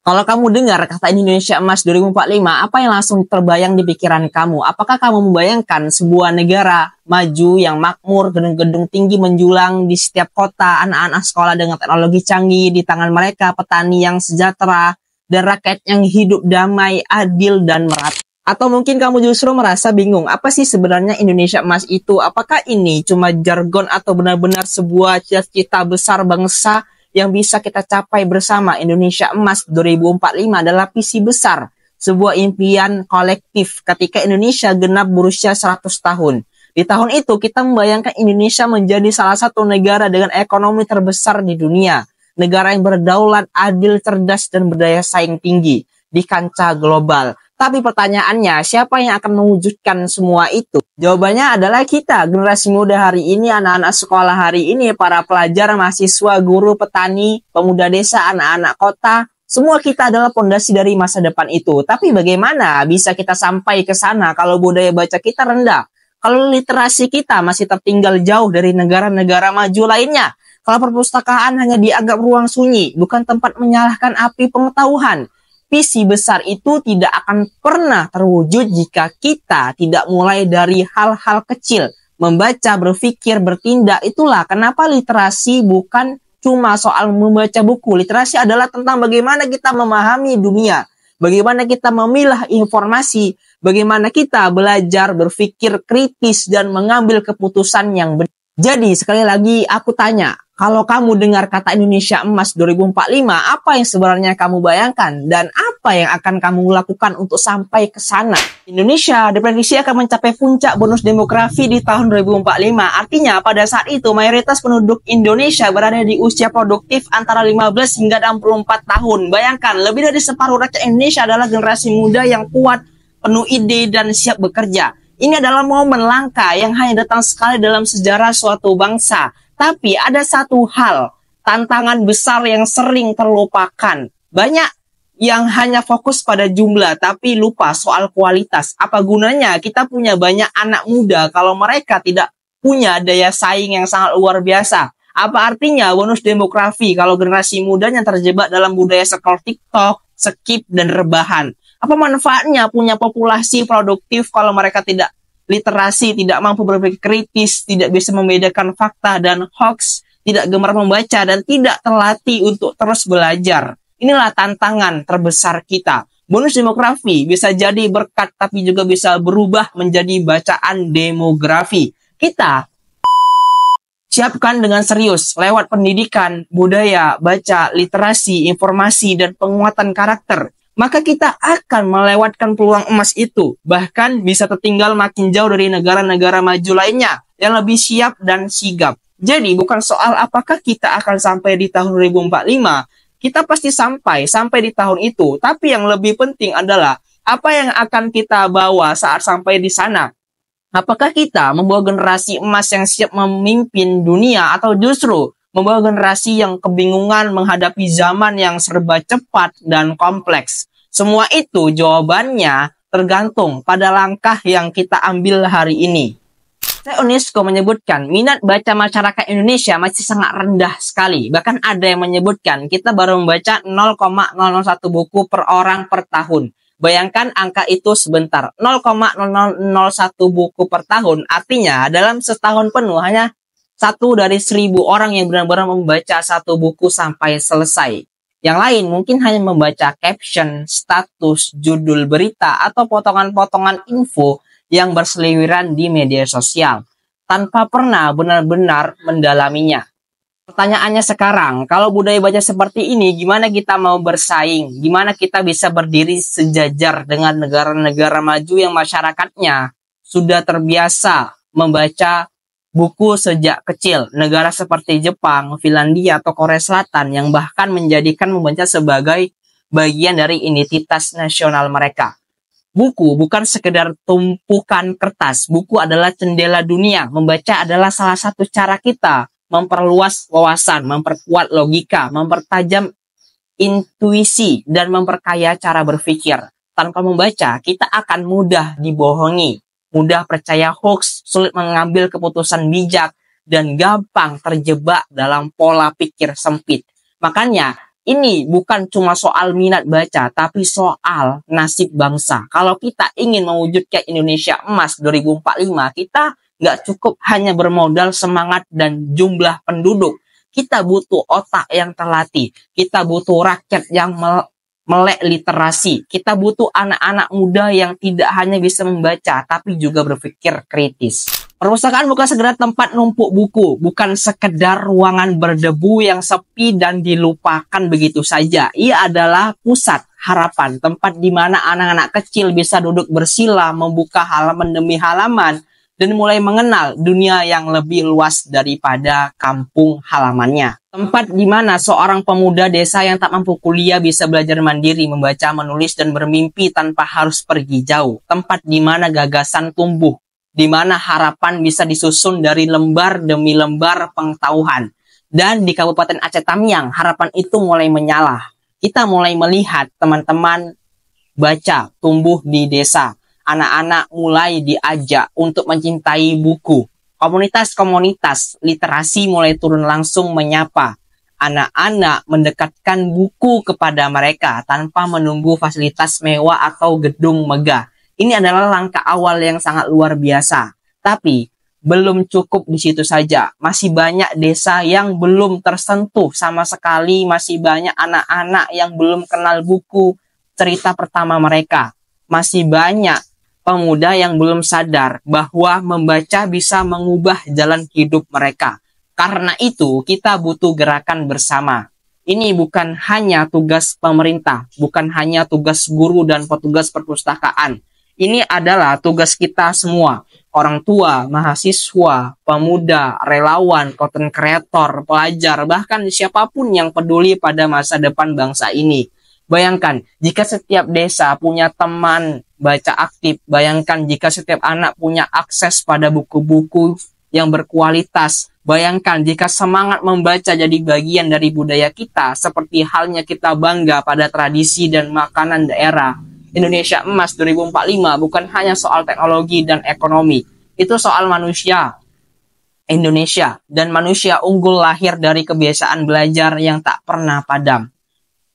Kalau kamu dengar kata Indonesia Emas 2045, apa yang langsung terbayang di pikiran kamu? Apakah kamu membayangkan sebuah negara maju yang makmur, gedung-gedung tinggi menjulang di setiap kota, anak-anak sekolah dengan teknologi canggih di tangan mereka, petani yang sejahtera, dan rakyat yang hidup damai, adil, dan merata? Atau mungkin kamu justru merasa bingung, apa sih sebenarnya Indonesia Emas itu? Apakah ini cuma jargon atau benar-benar sebuah cita-cita besar bangsa yang bisa kita capai bersama? Indonesia Emas 2045 adalah visi besar, sebuah impian kolektif ketika Indonesia genap berusia 100 tahun. Di tahun itu, kita membayangkan Indonesia menjadi salah satu negara dengan ekonomi terbesar di dunia. Negara yang berdaulat, adil, cerdas, dan berdaya saing tinggi di kancah global. Tapi pertanyaannya, siapa yang akan mewujudkan semua itu? Jawabannya adalah kita, generasi muda hari ini, anak-anak sekolah hari ini, para pelajar, mahasiswa, guru, petani, pemuda desa, anak-anak kota. Semua kita adalah pondasi dari masa depan itu. Tapi bagaimana bisa kita sampai ke sana kalau budaya baca kita rendah? Kalau literasi kita masih tertinggal jauh dari negara-negara maju lainnya? Kalau perpustakaan hanya dianggap ruang sunyi, bukan tempat menyalakan api pengetahuan? Visi besar itu tidak akan pernah terwujud jika kita tidak mulai dari hal-hal kecil. Membaca, berpikir, bertindak. Itulah kenapa literasi bukan cuma soal membaca buku. Literasi adalah tentang bagaimana kita memahami dunia, bagaimana kita memilah informasi, bagaimana kita belajar berpikir kritis dan mengambil keputusan yang benar. Jadi sekali lagi aku tanya, kalau kamu dengar kata Indonesia Emas 2045, apa yang sebenarnya kamu bayangkan? Dan apa yang akan kamu lakukan untuk sampai ke sana? Indonesia diprediksi akan mencapai puncak bonus demografi di tahun 2045. Artinya pada saat itu mayoritas penduduk Indonesia berada di usia produktif antara 15 hingga 64 tahun. Bayangkan, lebih dari separuh rakyat Indonesia adalah generasi muda yang kuat, penuh ide, dan siap bekerja. Ini adalah momen langka yang hanya datang sekali dalam sejarah suatu bangsa. Tapi ada satu hal, tantangan besar yang sering terlupakan. Banyak yang hanya fokus pada jumlah, tapi lupa soal kualitas. Apa gunanya kita punya banyak anak muda kalau mereka tidak punya daya saing yang sangat luar biasa? Apa artinya bonus demografi kalau generasi muda yang terjebak dalam budaya scroll TikTok, skip, dan rebahan? Apa manfaatnya punya populasi produktif kalau mereka tidak literasi, tidak mampu berpikir kritis, tidak bisa membedakan fakta dan hoax, tidak gemar membaca, dan tidak terlatih untuk terus belajar? Inilah tantangan terbesar kita. Bonus demografi bisa jadi berkat, tapi juga bisa berubah menjadi bacaan demografi. Kita siapkan dengan serius lewat pendidikan, budaya, baca, literasi, informasi, dan penguatan karakter. Maka kita akan melewatkan peluang emas itu. Bahkan bisa tertinggal makin jauh dari negara-negara maju lainnya yang lebih siap dan sigap. Jadi bukan soal apakah kita akan sampai di tahun 2045. Kita pasti sampai di tahun itu. Tapi yang lebih penting adalah apa yang akan kita bawa saat sampai di sana. Apakah kita membawa generasi emas yang siap memimpin dunia, atau justru membawa generasi yang kebingungan menghadapi zaman yang serba cepat dan kompleks? Semua itu jawabannya tergantung pada langkah yang kita ambil hari ini. UNESCO menyebutkan minat baca masyarakat Indonesia masih sangat rendah sekali. Bahkan ada yang menyebutkan kita baru membaca 0,001 buku per orang per tahun. Bayangkan angka itu sebentar. 0,0001 buku per tahun. Artinya dalam setahun penuh hanya 1 dari 1000 orang yang benar-benar membaca satu buku sampai selesai. Yang lain mungkin hanya membaca caption, status, judul berita, atau potongan-potongan info yang berseliweran di media sosial, tanpa pernah benar-benar mendalaminya. Pertanyaannya sekarang, kalau budaya baca seperti ini, gimana kita mau bersaing? Gimana kita bisa berdiri sejajar dengan negara-negara maju yang masyarakatnya sudah terbiasa membaca buku sejak kecil? Negara seperti Jepang, Finlandia, atau Korea Selatan yang bahkan menjadikan membaca sebagai bagian dari identitas nasional mereka. Buku bukan sekedar tumpukan kertas. Buku adalah jendela dunia. Membaca adalah salah satu cara kita memperluas wawasan, memperkuat logika, mempertajam intuisi, dan memperkaya cara berpikir. Tanpa membaca, kita akan mudah dibohongi, mudah percaya hoax, sulit mengambil keputusan bijak, dan gampang terjebak dalam pola pikir sempit. Makanya, Ini bukan cuma soal minat baca, tapi soal nasib bangsa. Kalau kita ingin mewujudkan Indonesia Emas 2045, kita nggak cukup hanya bermodal semangat dan jumlah penduduk. Kita butuh otak yang terlatih. Kita butuh rakyat yang melek literasi. Kita butuh anak-anak muda yang tidak hanya bisa membaca, tapi juga berpikir kritis. Perpustakaan bukan sekedar tempat numpuk buku, bukan sekedar ruangan berdebu yang sepi dan dilupakan begitu saja. Ia adalah pusat harapan, tempat di mana anak-anak kecil bisa duduk bersila, membuka halaman demi halaman, dan mulai mengenal dunia yang lebih luas daripada kampung halamannya. Tempat di mana seorang pemuda desa yang tak mampu kuliah bisa belajar mandiri, membaca, menulis, dan bermimpi tanpa harus pergi jauh. Tempat di mana gagasan tumbuh, di mana harapan bisa disusun dari lembar demi lembar pengetahuan. Dan di Kabupaten Aceh Tamiang, harapan itu mulai menyala. Kita mulai melihat teman-teman baca tumbuh di desa. Anak-anak mulai diajak untuk mencintai buku. Komunitas-komunitas literasi mulai turun langsung menyapa. Anak-anak mendekatkan buku kepada mereka tanpa menunggu fasilitas mewah atau gedung megah. Ini adalah langkah awal yang sangat luar biasa. Tapi belum cukup di situ saja. Masih banyak desa yang belum tersentuh sama sekali. Masih banyak anak-anak yang belum kenal buku cerita pertama mereka. Masih banyak pemuda yang belum sadar bahwa membaca bisa mengubah jalan hidup mereka. Karena itu, kita butuh gerakan bersama. Ini bukan hanya tugas pemerintah, bukan hanya tugas guru dan petugas perpustakaan. Ini adalah tugas kita semua, orang tua, mahasiswa, pemuda, relawan, content creator, pelajar, bahkan siapapun yang peduli pada masa depan bangsa ini. Bayangkan jika setiap desa punya teman baca aktif, bayangkan jika setiap anak punya akses pada buku-buku yang berkualitas, bayangkan jika semangat membaca jadi bagian dari budaya kita, seperti halnya kita bangga pada tradisi dan makanan daerah. Indonesia Emas 2045 bukan hanya soal teknologi dan ekonomi, itu soal manusia Indonesia, dan manusia unggul lahir dari kebiasaan belajar yang tak pernah padam.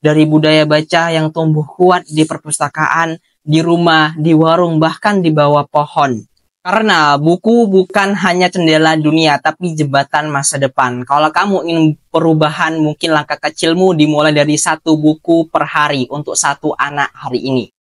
Dari budaya baca yang tumbuh kuat di perpustakaan, di rumah, di warung, bahkan di bawah pohon. Karena buku bukan hanya jendela dunia, tapi jembatan masa depan. Kalau kamu ingin perubahan, mungkin langkah kecilmu dimulai dari 1 buku per hari untuk 1 anak hari ini.